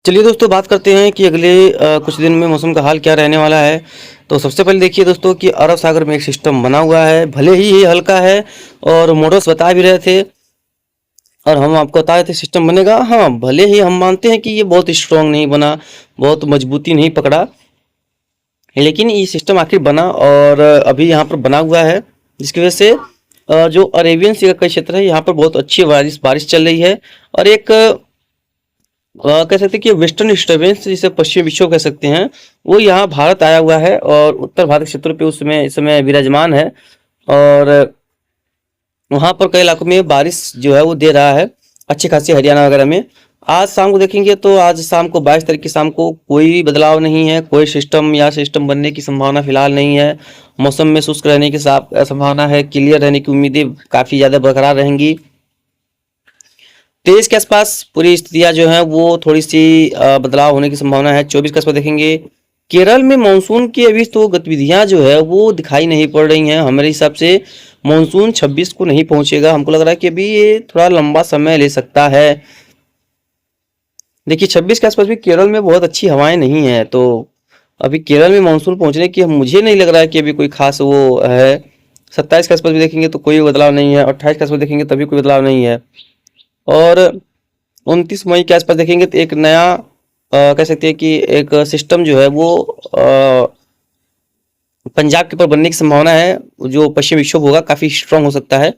चलिए दोस्तों, बात करते हैं कि अगले कुछ दिन में मौसम का हाल क्या रहने वाला है। तो सबसे पहले देखिए दोस्तों कि अरब सागर में एक सिस्टम बना हुआ है, भले ही ये हल्का है और मॉडल्स बता भी रहे थे और हम आपको बता रहे थे सिस्टम बनेगा। हाँ, भले ही हम मानते हैं कि ये बहुत स्ट्रांग नहीं बना, बहुत मजबूती नहीं पकड़ा, लेकिन ये सिस्टम आखिर बना और अभी यहाँ पर बना हुआ है, जिसकी वजह से जो अरेबियन सी का क्षेत्र है यहाँ पर बहुत अच्छी बारिश बारिश चल रही है। और एक कह सकते हैं कि वेस्टर्न डिस्टर्बेंस जिसे पश्चिमी विक्षोभ कह सकते हैं, वो यहाँ भारत आया हुआ है और उत्तर भारत क्षेत्र पे उसमें इस समय विराजमान है। और वहाँ पर कई इलाकों में बारिश जो है वो दे रहा है अच्छी खासी, हरियाणा वगैरह में। आज शाम को देखेंगे तो आज शाम को 22 तारीख की शाम को कोई बदलाव नहीं है, कोई सिस्टम बनने की संभावना फिलहाल नहीं है। मौसम में शुष्क रहने की संभावना है, क्लियर रहने की उम्मीदें काफ़ी ज़्यादा बरकरार रहेंगी। 23 के आसपास पूरी स्थितियां जो हैं वो थोड़ी सी बदलाव होने की संभावना है। 24 के आसपास देखेंगे केरल में मानसून की अभी तो गतिविधियां जो है वो दिखाई नहीं पड़ रही हैं। हमारे हिसाब से मानसून 26 को नहीं पहुंचेगा, हमको लग रहा है कि अभी ये थोड़ा लंबा समय ले सकता है। देखिए 26 के आसपास भी केरल में बहुत अच्छी हवाएं नहीं है, तो अभी केरल में मानसून पहुंचने की मुझे नहीं लग रहा है कि अभी कोई खास वो है। 27 के आसपास भी देखेंगे तो कोई बदलाव नहीं है, 28 के आसपास देखेंगे तभी कोई बदलाव नहीं है। और 29 मई के आसपास देखेंगे तो एक नया कह सकते हैं कि एक सिस्टम जो है वो पंजाब के ऊपर बनने की संभावना है, जो पश्चिमी विक्षोभ होगा काफी स्ट्रांग हो सकता है।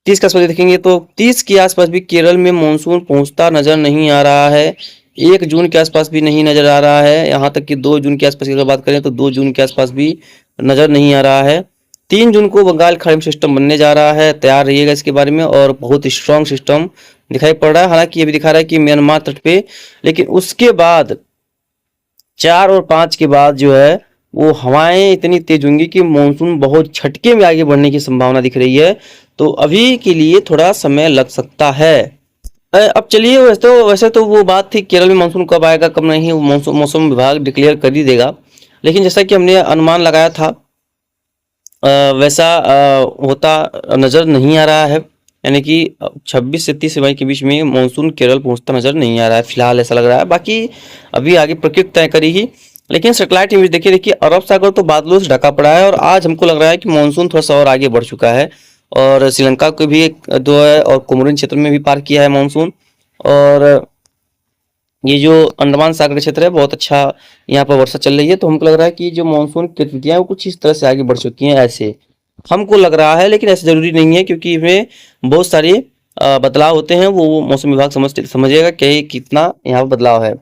30 के आसपास देखेंगे तो 30 के आसपास भी केरल में मानसून पहुंचता नजर नहीं आ रहा है। 1 जून के आसपास भी नहीं नजर आ रहा है, यहाँ तक कि 2 जून के आसपास की अगर बात करें तो 2 जून के आसपास भी नजर नहीं आ रहा है। 3 जून को बंगाल खाड़ी में सिस्टम बनने जा रहा है, तैयार रहिएगा इसके बारे में। और बहुत स्ट्रांग सिस्टम दिखाई पड़ रहा है, हालांकि ये भी दिखा रहा है कि म्यांमार तट पे, लेकिन उसके बाद 4 और 5 के बाद जो है वो हवाएं इतनी तेज होंगी कि मानसून बहुत झटके में आगे बढ़ने की संभावना दिख रही है। तो अभी के लिए थोड़ा समय लग सकता है। अब चलिए, वैसे तो वो बात थी केरल में मानसून कब आएगा कब नहीं, वो मौसम विभाग डिक्लेयर कर ही देगा। लेकिन जैसा कि हमने अनुमान लगाया था वैसा होता नज़र नहीं आ रहा है, यानी कि 26 से 30 मई के बीच में मानसून केरल पहुंचता नज़र नहीं आ रहा है फिलहाल, ऐसा लग रहा है। बाकी अभी आगे प्रकृति तय करेगी। लेकिन सैटेलाइट इमेज देखिए अरब सागर तो बादलों से ढका पड़ा है और आज हमको लग रहा है कि मानसून थोड़ा सा और आगे बढ़ चुका है और श्रीलंका को भी एक दो है और कोमोरिन क्षेत्र में भी पार किया है मानसून। और ये जो अंडमान सागर क्षेत्र है बहुत अच्छा यहाँ पर वर्षा चल रही है, तो हमको लग रहा है कि जो मानसून की गतिविधियां वो कुछ इस तरह से आगे बढ़ चुकी हैं, ऐसे हमको लग रहा है। लेकिन ऐसा जरूरी नहीं है, क्योंकि इसमें बहुत सारे बदलाव होते हैं, वो मौसम विभाग समझेगा कि कितना यहाँ पर बदलाव है।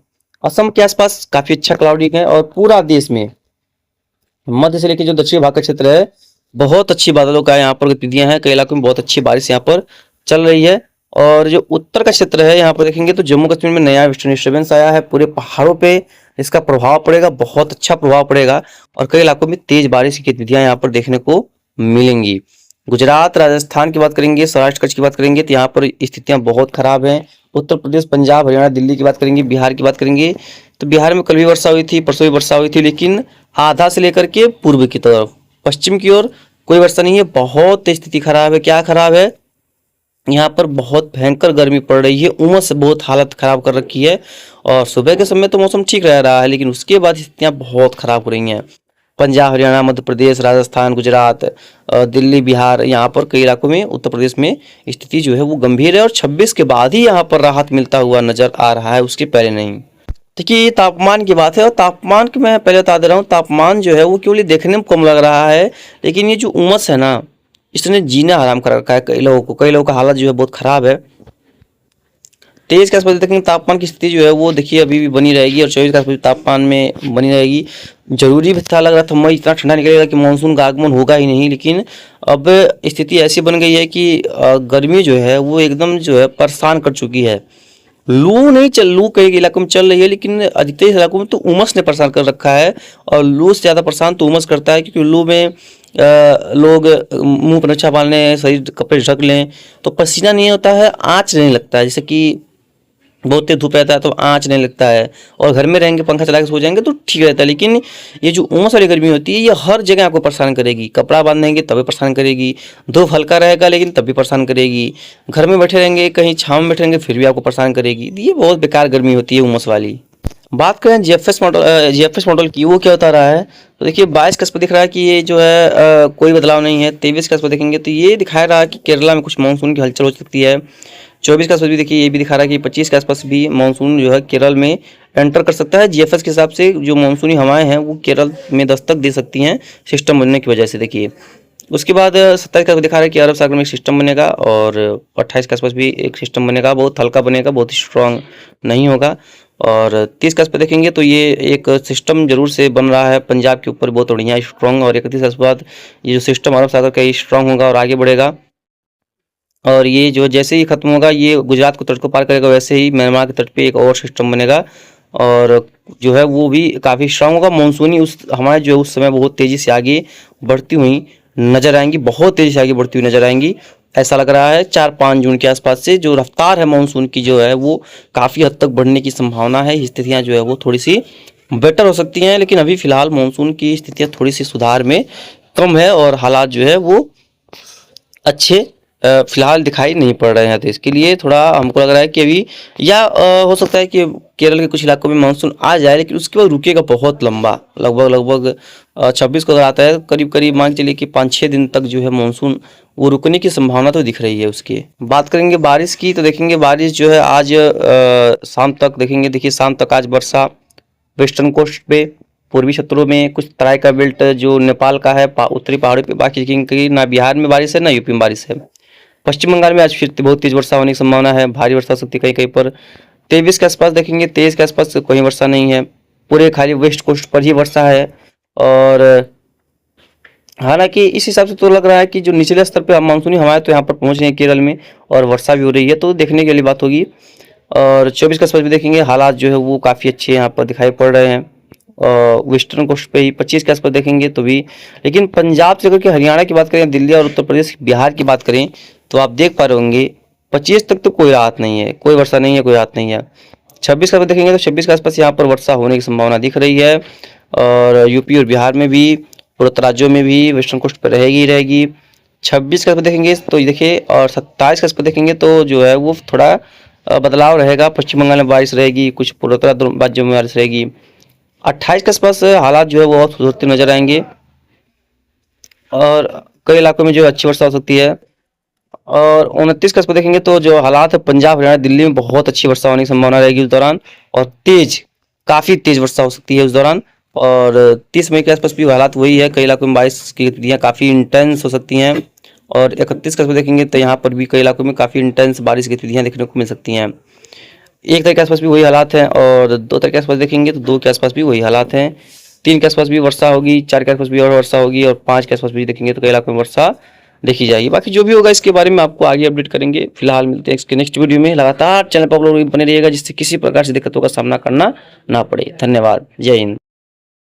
असम के आसपास काफी अच्छा क्लाउडी है और पूरा देश में मध्य से लेकर जो दक्षिण भाग का क्षेत्र है बहुत अच्छी बादलों का यहाँ पर गतिविधियां हैं, कई इलाकों में बहुत अच्छी बारिश यहाँ पर चल रही है। और जो उत्तर का क्षेत्र है यहाँ पर देखेंगे तो जम्मू कश्मीर में नया वेस्टर्न डिस्टर्बेंस आया है, पूरे पहाड़ों पे इसका प्रभाव पड़ेगा, बहुत अच्छा प्रभाव पड़ेगा और कई इलाकों में तेज बारिश की गतिविधियां यहाँ पर देखने को मिलेंगी। गुजरात राजस्थान की बात करेंगे, सौराष्ट्र कच्छ की बात करेंगे तो यहाँ पर स्थितियां बहुत खराब हैं। उत्तर प्रदेश पंजाब हरियाणा दिल्ली की बात करेंगे, बिहार की बात करेंगे तो बिहार में कल भी वर्षा हुई थी, परसों भी वर्षा हुई थी, लेकिन आधा से लेकर के पूर्व की तरफ पश्चिम की ओर कोई वर्षा नहीं है। बहुत स्थिति खराब है। क्या खराब है, यहाँ पर बहुत भयंकर गर्मी पड़ रही है, उमस से बहुत हालत खराब कर रखी है। और सुबह के समय तो मौसम ठीक रह रहा है, लेकिन उसके बाद स्थितियाँ बहुत खराब हो रही हैं। पंजाब हरियाणा मध्य प्रदेश राजस्थान गुजरात दिल्ली बिहार, यहाँ पर कई इलाकों में उत्तर प्रदेश में स्थिति जो है वो गंभीर है और 26 के बाद ही यहाँ पर राहत मिलता हुआ नजर आ रहा है, उसके पहले नहीं। देखिए ये तापमान की बात है और तापमान की मैं पहले बता दे रहा हूँ, तापमान जो है वो केवल देखने में कम लग रहा है, लेकिन ये जो उमस है ना इसने जीना हराम कर रखा है कई लोगों का हालत जो है बहुत खराब है। 23 के आसपास देखेंगे तापमान की स्थिति जो है वो देखिए अभी भी बनी रहेगी और 24 के आसपास तापमान में बनी रहेगी। जरूरी भी था, लग रहा था मई इतना ठंडा निकलेगा कि मानसून का आगमन होगा ही नहीं, लेकिन अब स्थिति ऐसी बन गई है कि गर्मी जो है वो एकदम जो है परेशान कर चुकी है। लू कई इलाकों में चल रही है, लेकिन अधिकतर इलाकों में तो उमस ने परेशान कर रखा है और लू से ज़्यादा परेशान तो उमस करता है, क्योंकि लू में लोग मुंह पर अच्छा बांध लें, शरीर कपड़े ढक लें तो पसीना नहीं होता है, आँच नहीं लगता है। जैसे कि बहुत तेज धूप रहता है तो आँच नहीं लगता है, और घर में रहेंगे पंखा चला के सो जाएंगे तो ठीक रहता है। लेकिन ये जो उमस वाली गर्मी होती है ये हर जगह आपको परेशान करेगी, कपड़ा बांधेंगे तभी परेशान करेगी, धूप हल्का रहेगा लेकिन तब भी परेशान करेगी, घर में बैठे रहेंगे कहीं छाँव में बैठे रहेंगे फिर भी आपको परेशान करेगी। ये बहुत बेकार गर्मी होती है उमस वाली। बात करें जीएफएस मॉडल की, वो क्या बता रहा है, तो देखिए 22 का इस पर दिख रहा है कि ये जो है कोई बदलाव नहीं है। 23 का इस पर देखेंगे तो ये दिखा रहा है कि केरला में कुछ मानसून की हलचल हो सकती है। 24 का आसपास भी देखिए ये भी दिखा रहा है कि 25 के आसपास भी मानसून जो है केरल में एंटर कर सकता है। जीएफएस के हिसाब से जो मानसूनी हवाएं हैं वो केरल में दस्तक दे सकती हैं सिस्टम बनने की वजह से। देखिए उसके बाद 27 का दिखा रहा है कि अरब सागर में एक सिस्टम बनेगा, और 28 के आसपास भी एक सिस्टम बनेगा, बहुत हल्का बनेगा, बहुत स्ट्रांग नहीं होगा। और 30 का आसपास देखेंगे तो ये एक सिस्टम जरूर से बन रहा है पंजाब के ऊपर, बहुत बढ़िया स्ट्रांग। और 31 के आसपास ये जो सिस्टम अरब सागर का स्ट्रांग होगा और आगे बढ़ेगा, और ये जो जैसे ही खत्म होगा ये गुजरात को तट को पार करेगा, वैसे ही म्यांमार के तट पे एक और सिस्टम बनेगा, और जो है वो भी काफ़ी स्ट्रांग होगा। मानसूनी उस हमारे जो उस समय बहुत तेज़ी से आगे बढ़ती हुई नजर आएंगी, बहुत तेज़ी से आगे बढ़ती हुई नजर आएंगी। ऐसा लग रहा है 4-5 जून के आसपास से जो रफ्तार है मानसून की जो है वो काफ़ी हद तक बढ़ने की संभावना है। स्थितियाँ जो है वो थोड़ी सी बेटर हो सकती हैं, लेकिन अभी फिलहाल मानसून की स्थितियाँ थोड़ी सी सुधार में कम है, और हालात जो है वो अच्छे फिलहाल दिखाई नहीं पड़ रहे हैं। तो इसके लिए थोड़ा हमको लग रहा है कि अभी या हो सकता है कि केरल के कुछ इलाकों में मानसून आ जाए, लेकिन उसके बाद रुकेगा बहुत लंबा, लगभग 26 को अगर आता है करीब करीब मान के चलिए कि 5-6 दिन तक जो है मानसून वो रुकने की संभावना तो दिख रही है उसकी। बात करेंगे बारिश की, तो देखेंगे बारिश जो है आज शाम तक देखेंगे, देखिए शाम तक आज वर्षा वेस्टर्न कोस्ट पे, पूर्वी क्षेत्रों में, कुछ तराई का बेल्ट जो नेपाल का है उत्तरी पहाड़ों पे, बाकी कहीं ना बिहार में बारिश है ना यूपी में बारिश है। पश्चिम बंगाल में आज फिर बहुत तेज वर्षा होने की संभावना है, भारी वर्षा हो सकती है कहीं कहीं पर। 23 के आसपास देखेंगे, 23 के आसपास कोई वर्षा नहीं है, पूरे खाली वेस्ट कोस्ट पर ही वर्षा है। और हालांकि इस हिसाब से तो लग रहा है कि जो निचले स्तर पे मानसूनी हवाएं तो यहाँ पर पहुंच रही है केरल में, और वर्षा भी हो रही है, तो देखने के लिए बात होगी। और 24 के आसपास भी देखेंगे हालात जो है वो काफ़ी अच्छे यहाँ पर दिखाई पड़ रहे हैं, वेस्टर्न कोस्ट पे ही। 25 के आसपास देखेंगे तो भी, लेकिन पंजाब से अगर कि हरियाणा की बात करें, दिल्ली और उत्तर प्रदेश बिहार की बात करें, तो आप देख पा रहे होंगे 25 तक तो कोई राहत नहीं है, कोई वर्षा नहीं है, कोई राहत नहीं है। 26 का देखेंगे तो 26 के आसपास यहाँ पर वर्षा होने की संभावना दिख रही है, और यूपी और बिहार में भी, पूर्वोत्तर राज्यों में भी वेस्टर्न कोस्ट पर रहेगी ही रहेगी। 26 का देखेंगे तो देखिए, और 27 का देखेंगे तो जो है वो थोड़ा बदलाव रहेगा, पश्चिम बंगाल में बारिश रहेगी, कुछ पूर्वोत्तर राज्यों में बारिश रहेगी। 28 के आसपास हालात जो है वो बहुत सुधरते नजर आएंगे, और कई इलाकों में जो अच्छी वर्षा हो सकती है। और 29 का आसपास देखेंगे तो जो हालात है पंजाब हरियाणा दिल्ली में बहुत अच्छी वर्षा होने की संभावना रहेगी उस दौरान, और काफ़ी तेज वर्षा हो सकती है उस दौरान। और 30 मई के आसपास भी हालात वही है, कई इलाकों में बारिश की गतिविधियाँ काफ़ी इंटेंस हो सकती हैं। और 31 का आसपास देखेंगे तो यहाँ पर भी कई इलाकों में काफ़ी इंटेंस बारिश की गतिविधियाँ देखने को मिल सकती हैं। 1 तारीख के आसपास भी वही हालात हैं, और 2 तारीख के आसपास देखेंगे तो 2 के आसपास भी वही हालात हैं। 3 के आसपास भी वर्षा होगी, 4 के आसपास भी और वर्षा होगी, और 5 के आसपास भी देखेंगे तो कई इलाकों में वर्षा देखी जाएगी। बाकी जो भी होगा इसके बारे में आपको आगे अपडेट करेंगे। फिलहाल मिलते हैं इसके नेक्स्ट वीडियो में। लगातार चैनल पर आप लोग बने रहिएगा जिससे किसी प्रकार से दिक्कतों का सामना करना ना पड़े। धन्यवाद, जय हिंद।